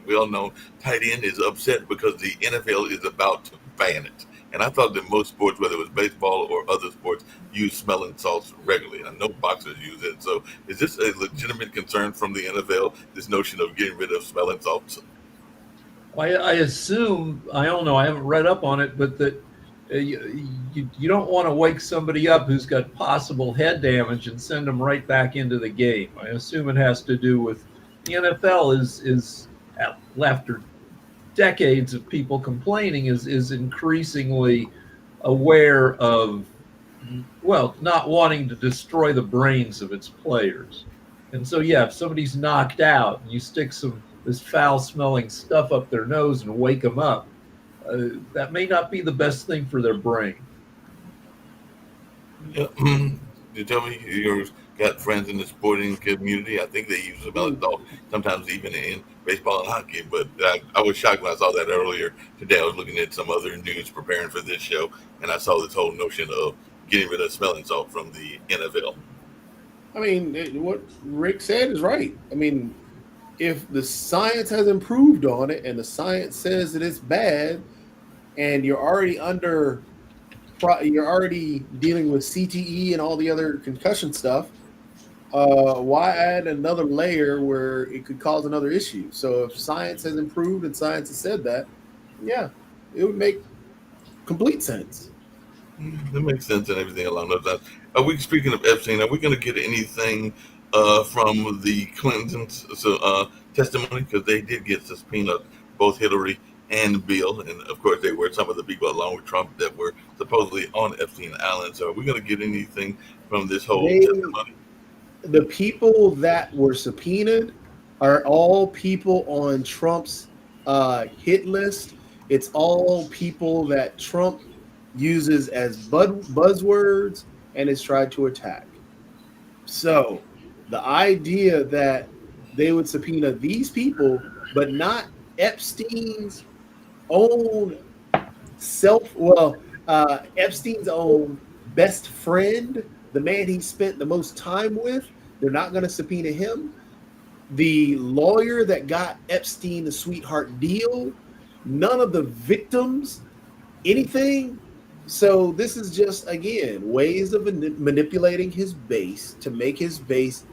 well-known tight end, is upset because the NFL is about to ban it. And I thought that most sports, whether it was baseball or other sports, use smelling salts regularly. I know boxers use it. So, is this a legitimate concern from the NFL? This notion of getting rid of smelling salts? I assume, I don't know, I haven't read up on it, but that you don't want to wake somebody up who's got possible head damage and send them right back into the game. I assume it has to do with the NFL is after decades of people complaining is increasingly aware of, well, not wanting to destroy the brains of its players. And so, yeah, if somebody's knocked out and you stick this foul-smelling stuff up their nose and wake them up, that may not be the best thing for their brain. Yeah. You tell me you've got friends in the sporting community. I think they use smelling salt sometimes even in baseball and hockey. But I was shocked when I saw that earlier today. I was looking at some other news preparing for this show, and I saw this whole notion of getting rid of smelling salt from the NFL. I mean, what Rick said is right. I mean, if the science has improved on it and the science says that it's bad, and you're already dealing with CTE and all the other concussion stuff, why add another layer where it could cause another issue? So if science has improved and science has said that, yeah, it would make complete sense. That makes sense and everything along those lines. Are we, speaking of Epstein, are we going to get anything from the Clintons' testimony? Because they did get subpoenaed, both Hillary and Bill, and of course they were some of the people along with Trump that were supposedly on Epstein Island. So are we going to get anything from this whole testimony? The people that were subpoenaed are all people on Trump's hit list. It's all people that Trump uses as buzzwords and has tried to attack. So the idea that they would subpoena these people, but not Epstein's own Epstein's own best friend, the man he spent the most time with, they're not going to subpoena him. The lawyer that got Epstein the sweetheart deal, none of the victims, anything. So this is just, again, ways of manipulating his base to make his base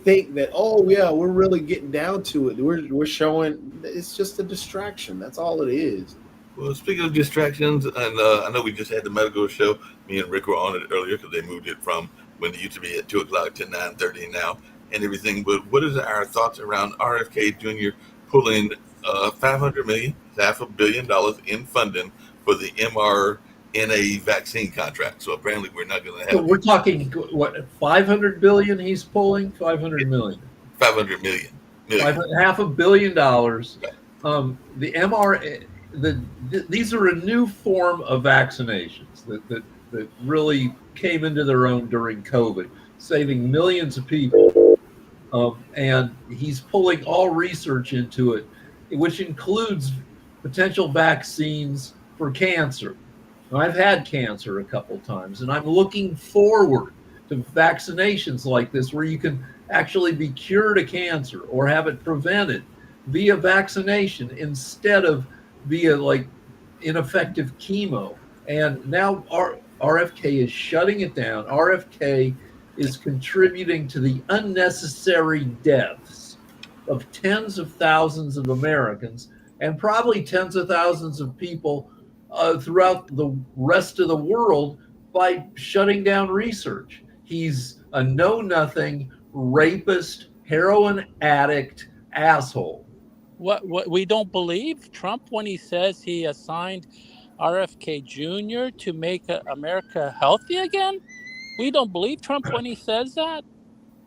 think that, oh yeah, we're really getting down to it. We're showing it's just a distraction. That's all it is. Well, speaking of distractions, and I know we just had the medical show. Me and Rick were on it earlier because they moved it from when it used to be at 2:00 to 9:30 now and everything. But what is our thoughts around RFK Jr. pulling $500 million, $500 million in funding for the mRNA vaccine contract? So apparently we're not going to have. So we're talking what, 500 billion? He's pulling 500 million. 500 million. $500 million. The mRNA. These are a new form of vaccinations that really came into their own during COVID, saving millions of people. And he's pulling all research into it, which includes potential vaccines for cancer. Now, I've had cancer a couple times, and I'm looking forward to vaccinations like this where you can actually be cured of cancer or have it prevented via vaccination instead of via like ineffective chemo. And now RFK is shutting it down. RFK is contributing to the unnecessary deaths of tens of thousands of Americans and probably tens of thousands of people throughout the rest of the world by shutting down research. He's a know-nothing, rapist, heroin addict, asshole. What we don't believe Trump when he says he assigned RFK Jr. to make America healthy again? We don't believe Trump when he says that?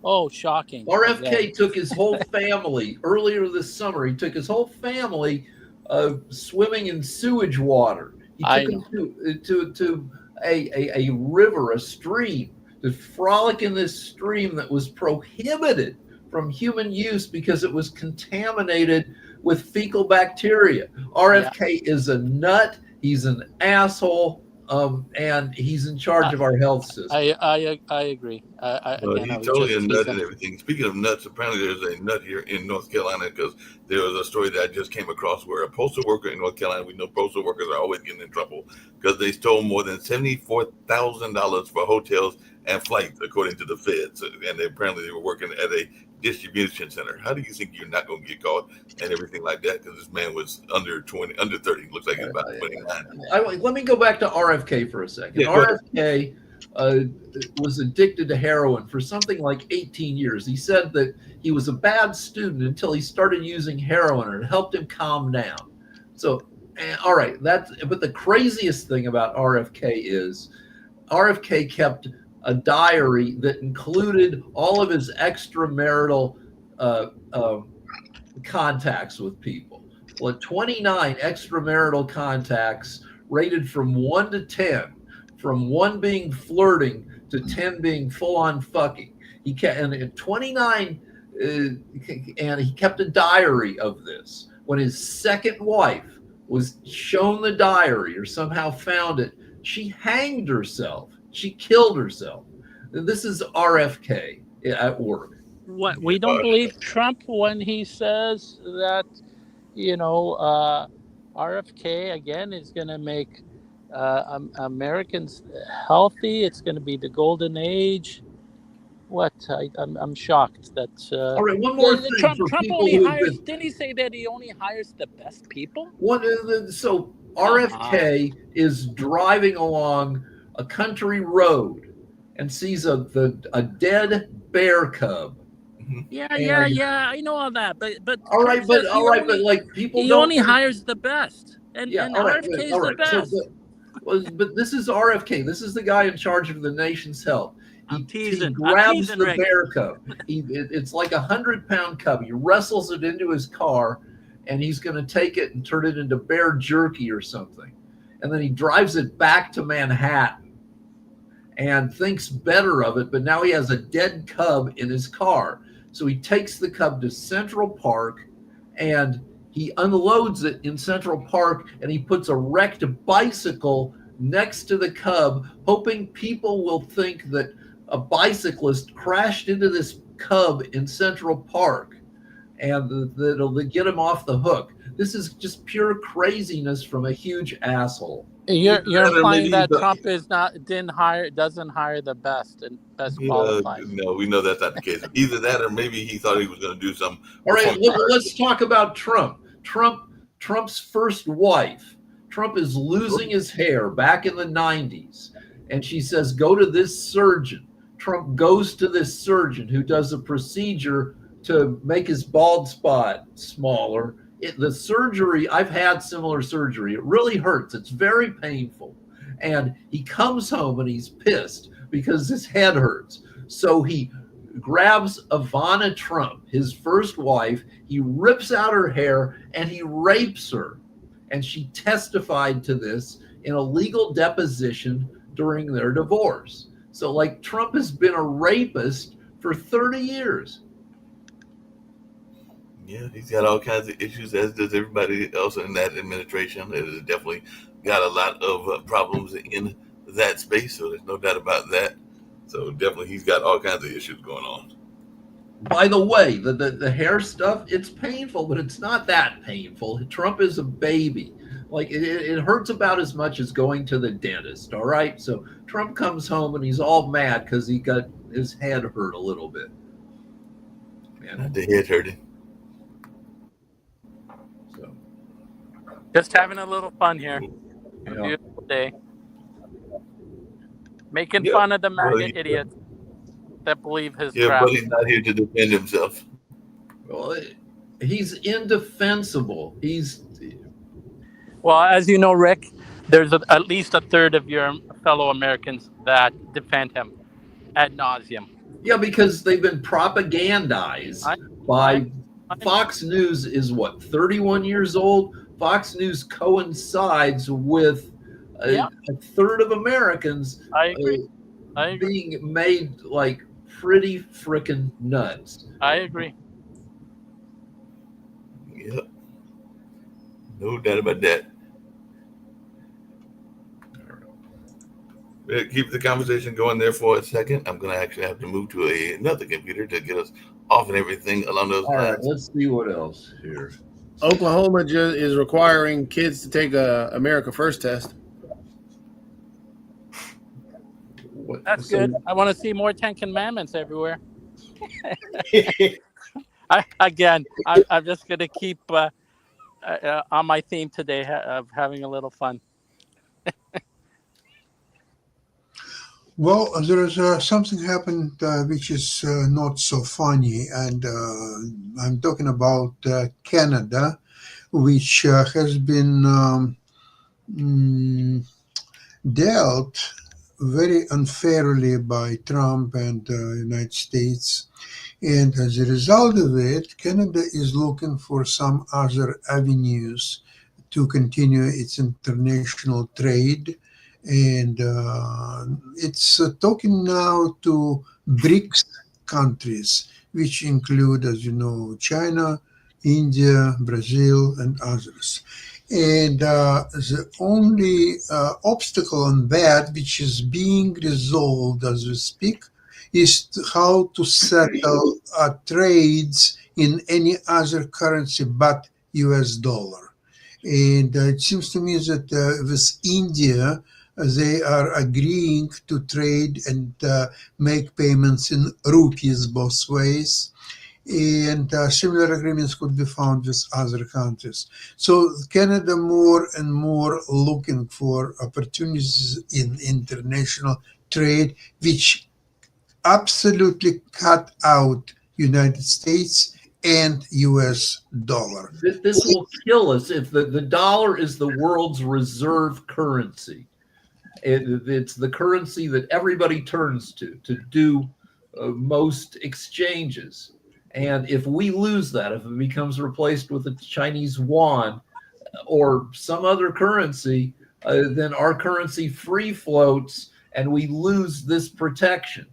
Oh, shocking. RFK took his whole family earlier this summer. He took his whole family swimming in sewage water. He took them to a river, a stream, to frolic in this stream that was prohibited from human use because it was contaminated with fecal bacteria. RFK is a nut. He's an asshole. And he's in charge of our health system. I agree. He's totally a nut and everything. Speaking of nuts, apparently there's a nut here in North Carolina because there was a story that I just came across where a postal worker in North Carolina, we know postal workers are always getting in trouble because they stole more than $74,000 for hotels and flights, according to the feds. And apparently they were working at a distribution center. How do you think you're not going to get caught and everything like that? Because this man was under 30. Looks like he's about 29. Let me go back to RFK for a second. Yeah, RFK was addicted to heroin for something like 18 years. He said that he was a bad student until he started using heroin, and it helped him calm down. So, all right, but the craziest thing about RFK is RFK kept a diary that included all of his extramarital contacts with people. Well, 29 extramarital contacts rated from 1 to 10, from 1 being flirting to 10 being full-on fucking. He kept, and at 29, and he kept a diary of this. When his second wife was shown the diary or somehow found it, she hanged herself. She killed herself. This is RFK at work. What, we don't believe Trump when he says that, RFK again is going to make Americans healthy. It's going to be the golden age. What? I'm shocked that. All right, one more thing. Trump people only who've hires. been- Didn't he say that he only hires the best people? So RFK is driving along a country road and sees a dead bear cub. Yeah, I know all that, but all right, Trump says but like people he don't only hires the best, and RFK is the best. But this is RFK. This is the guy in charge of the nation's health. I'm teasing. He grabs teasing, the Rick. bear cub. It's like 100-pound cub. He wrestles it into his car, and he's going to take it and turn it into bear jerky or something. And then he drives it back to Manhattan and thinks better of it, but now he has a dead cub in his car. So he takes the cub to Central Park, and he unloads it in Central Park, and he puts a wrecked bicycle next to the cub, hoping people will think that a bicyclist crashed into this cub in Central Park, and that it'll get him off the hook. This is just pure craziness from a huge asshole. You're implying that Trump doesn't hire the best and best qualified. No, we know that's not the case. Either that, or maybe he thought he was going to do some. All right, let's talk about Trump. Trump's first wife. Trump is losing his hair back in the 90s, and she says, "Go to this surgeon." Trump goes to this surgeon who does a procedure to make his bald spot smaller. The surgery, I've had similar surgery. It really hurts. It's very painful. And he comes home and he's pissed because his head hurts. So he grabs Ivana Trump, his first wife. He rips out her hair and he rapes her. And she testified to this in a legal deposition during their divorce. So, like, Trump has been a rapist for 30 years. Yeah, he's got all kinds of issues, as does everybody else in that administration. It has definitely got a lot of problems in that space, so there's no doubt about that. So definitely he's got all kinds of issues going on. By the way, the hair stuff, it's painful, but it's not that painful. Trump is a baby. Like, it hurts about as much as going to the dentist, all right? So Trump comes home and he's all mad because he got his head hurt a little bit. Not the head hurting. So, Just having a little fun here. yeah. Beautiful day. Making fun of the MAGA idiots that believe his crap. But he's not here to defend himself. Well, he's indefensible. Well, as you know, Rick, there's at least a third of your fellow Americans that defend him ad nauseum. Yeah, because they've been propagandized by Fox News is what, 31 years old? Fox News coincides with a third of Americans I agree. being made like pretty freaking nuts. I agree. Yep. No doubt about that. Keep the conversation going there for a second. I'm going to actually have to move to another computer to get us off and everything along those All right, lines. let's see what else here. Oklahoma is requiring kids to take a America First test. That's good. I want to see more Ten Commandments everywhere. I'm just going to keep on my theme today of having a little fun. Well, there is something happened which is not so funny, and I'm talking about Canada, which has been dealt very unfairly by Trump and the United States. And as a result of it, Canada is looking for some other avenues to continue its international trade. And it's talking now to BRICS countries, which include, as you know, China, India, Brazil, and others. And the only obstacle on that, which is being resolved as we speak, is how to settle trades in any other currency but US dollar. And it seems to me that with India, they are agreeing to trade and make payments in rupees both ways. And similar agreements could be found with other countries. So Canada more and more looking for opportunities in international trade, which absolutely cut out United States and US dollar. This will kill us if the dollar is the world's reserve currency. It's the currency that everybody turns to do most exchanges. And if we lose that, if it becomes replaced with a Chinese yuan or some other currency, then our currency free floats and we lose this protection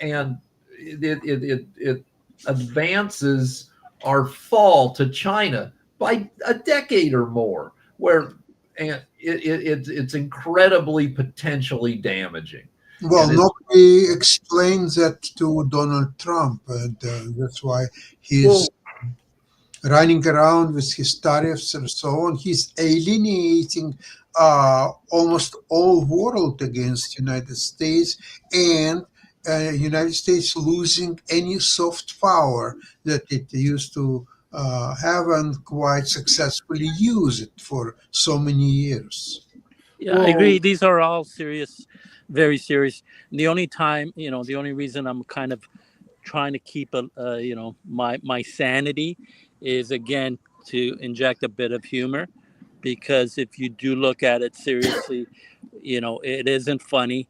and it advances our fall to China by a decade or more, and it's incredibly potentially damaging. Well, nobody explains that to Donald Trump, and that's why he's running around with his tariffs and so on. He's alienating almost all world against United States, and United States losing any soft power that it used to have and quite successfully use it for so many years. Yeah, I agree. These are all serious, very serious. The only time, the only reason I'm kind of trying to keep my sanity is, again, to inject a bit of humor, because if you do look at it seriously, it isn't funny,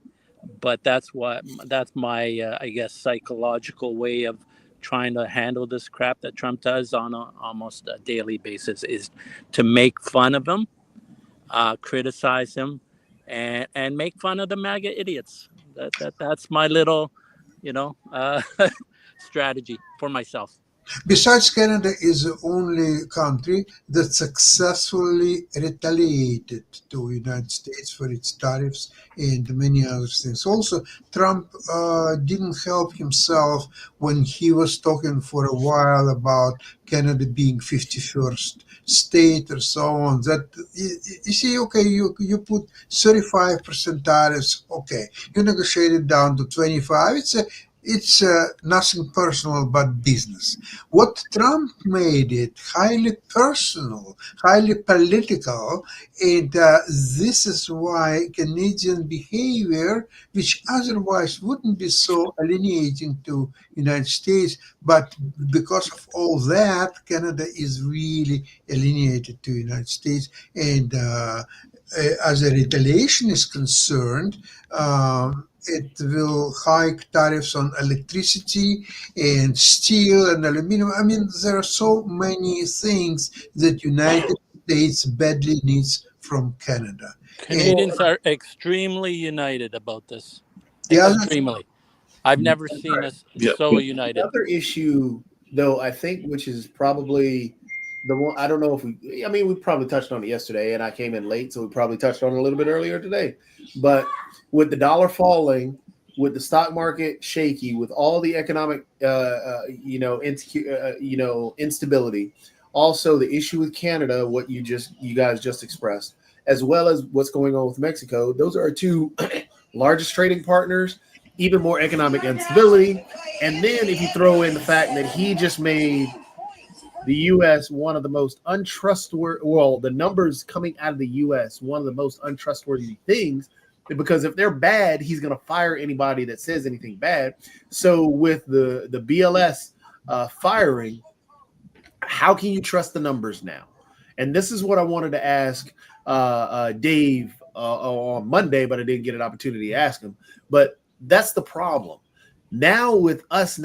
but that's my I guess psychological way of trying to handle this crap that Trump does on almost a daily basis, is to make fun of him, criticize him, and make fun of the MAGA idiots. That's my little strategy for myself. Besides, Canada is the only country that successfully retaliated to the United States for its tariffs and many other things. Also, Trump didn't help himself when he was talking for a while about Canada being 51st state or so on. That you see, okay, you put 35% tariffs, okay, you negotiate it down to 25. It's nothing personal but business. What Trump made it highly personal, highly political, and this is why Canadian behavior, which otherwise wouldn't be so alienating to United States, but because of all that, Canada is really alienated to United States. And as a retaliation is concerned, it will hike tariffs on electricity and steel and aluminum. I mean, there are so many things that United States badly needs from Canada. Canadians are extremely united about this. Yeah, Extremely. I've never seen us so united. Another issue, though, I think, which is probably the one I don't know if we. I mean, we probably touched on it yesterday, and I came in late, so we probably touched on it a little bit earlier today. But with the dollar falling, with the stock market shaky, with all the economic, instability, also the issue with Canada, what you guys just expressed, as well as what's going on with Mexico. Those are our two largest trading partners. Even more economic instability, and then if you throw in the fact that he just made the U.S. one of the most untrustworthy, well, the numbers coming out of the U.S. one of the most untrustworthy things, because if they're bad, he's going to fire anybody that says anything bad. So with the BLS firing, how can you trust the numbers now? And this is what I wanted to ask Dave on Monday, but I didn't get an opportunity to ask him. But that's the problem. Now with us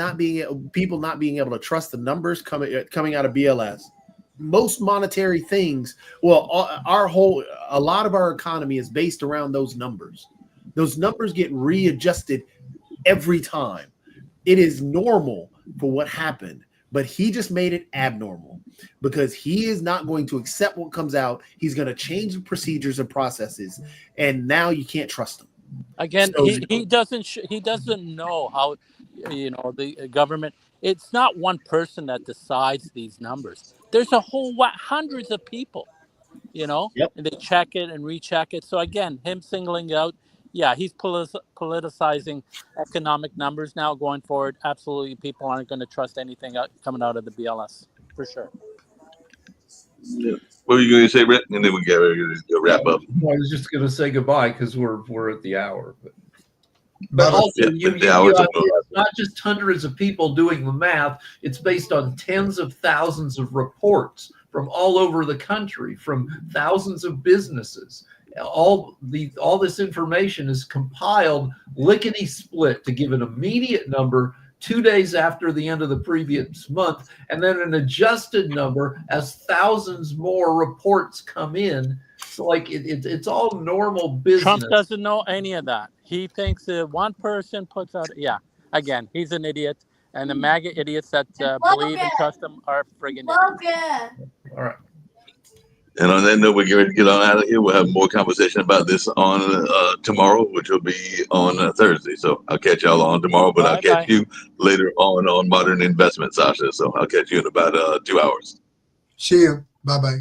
people not being able to trust the numbers coming out of BLS, most monetary things, a lot of our economy is based around those numbers. Those numbers get readjusted every time. It is normal for what happened, but he just made it abnormal because he is not going to accept what comes out. He's going to change the procedures and processes, and now you can't trust him. Again, So- he doesn't know how, the government. It's not one person that decides these numbers. There's a whole hundreds of people, Yep. and they check it and recheck it. So again, him singling out, yeah, he's politicizing economic numbers now going forward. Absolutely, people aren't going to trust anything coming out of the BLS for sure. What were you going to say, Brett? And then we get ready to wrap up. I was just going to say goodbye because we're at the hour. But Bye-bye. also, Yeah, the hours are it's not just hundreds of people doing the math. It's based on tens of thousands of reports from all over the country, from thousands of businesses. All this information is compiled lickety-split to give an immediate number 2 days after the end of the previous month, and then an adjusted number as thousands more reports come in. So it's all normal business. Trump doesn't know any of that. He thinks that one person puts out. Yeah, again, he's an idiot, and the MAGA idiots that believe and trust him are friggin' idiots. All right. And on that note, we're going to get on out of here. We'll have more conversation about this on tomorrow, which will be on Thursday. So I'll catch y'all on tomorrow, but I'll catch you later on Modern Investment, Sasha. So I'll catch you in about 2 hours. See you. Bye-bye.